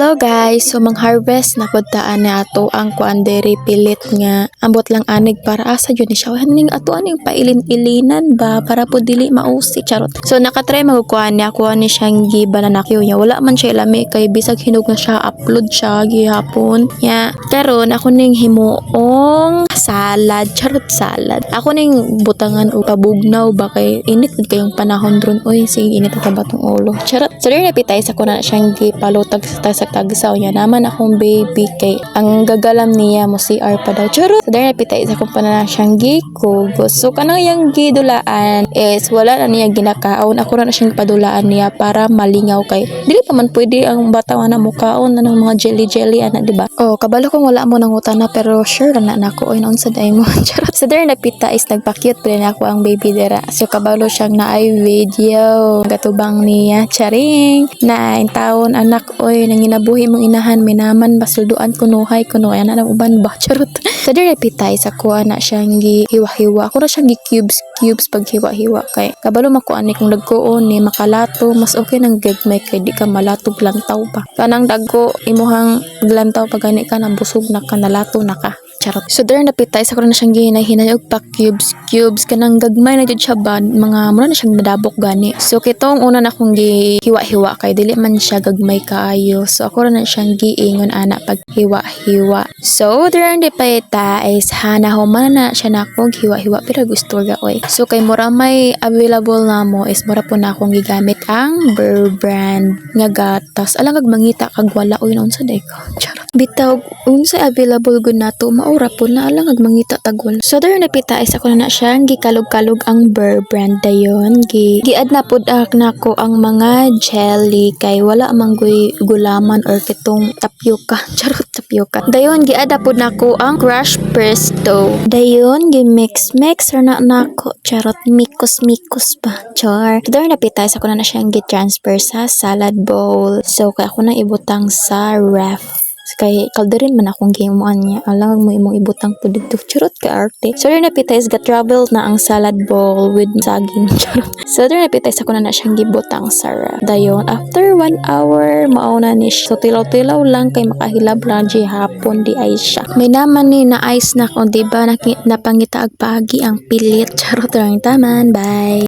Hello guys, so mang-harvest na pud taan ni ato ang kuan diri pilit nga ambot lang anig para asa jud ni siya haning ato aning pailin-ilinan ba para pud dili mausi charot. So nakatry magkuan ni ako ni siyang gibanana Q nya wala man siya lami kay bisag hinog na siya upload siya gihapon. Ya, karon ako ning himuong salad, charot salad. Ako ning butangan og pabugnaw ba kay init gid kayong panahon ron oy sige init ka batong ulo. Charot. So diri napitay sa kuna siyang gipalutag sa tagsaw niya naman akong baby kay ang gagalam niya mo CR pa daw charot. So dahil napitay sa kung na siyang gikugos. So kanang yang gidulaan is wala na niya ginakaon, ako na siyang padulaan niya para malingaw kay dili pa man pwede ang bata na mukaon na ng mga jelly ana diba. Oh kabalo kong wala mo nang utana pero sure na nako oy noon sa day mo charot. So dahil napita is nagpa-cute pa ako ang baby dira. So kabalo siyang naay video gatubang niya charing na taon anak oy nang inabuhi mong inahan minaman basulduan kunuhay kuno ana nang uban ba charot. So dire pitay sa kuha na siyang gihiwa-hiwa ako na siyang cubes pag hiwa-hiwa kay kabalo mako ani kung dagkoon ni makalato mas okay nang gagmay kay di ka malatog lantaw pa kanang dagko imuhang lantaw pag gani ka nang busog na ka nalato na ka charot. So there napitay sa ko na siyang ginahinay og pa cubes kanang gagmay na jud siya ba mga mura na siyang nadabok gani. So kitong una na akong gihiwa-hiwa kay dili man siya gagmay kaayo. So ako na siyang giingon ana pag hiwa-hiwa. So there napita is hanahuman na siya nako hiwa-hiwa pero gusto ga oy. So kay mura may available na mo is mura po na akong gigamit ang Burr brand nga gatas. Alang mangita kag wala oy noon sa day ko. Charot. Bitaw unsa available gud nato maura po na alang mangita tagwal. So there napita is ako na siyang gikalog-kalog ang Burr brand dayon giad na pud nako ang mga jelly kay wala manggoy gulaman or kitong tapioca charot tapioca dayon giad pud nako ang crush pesto dayon gi-mix na nako charot mikos ba char dayon napita is ako na siyang gi-transfer sa salad bowl. So kay ako na ibutang sa ref kay kalderin man akong gimuan niya alang mo imong ibutang pud dito charot ka arte. So there napita is ga-travel na ang salad bowl with saging charot. So there napita is ako na siyang gibutang sa ref dayon after 1 hour mauna ni siya. So tilaw-tilaw lang kay makahilab lang hapon di ay siya may naman ni na ice na kung diba napangita ag pagi ang pilit charot lang taman bye.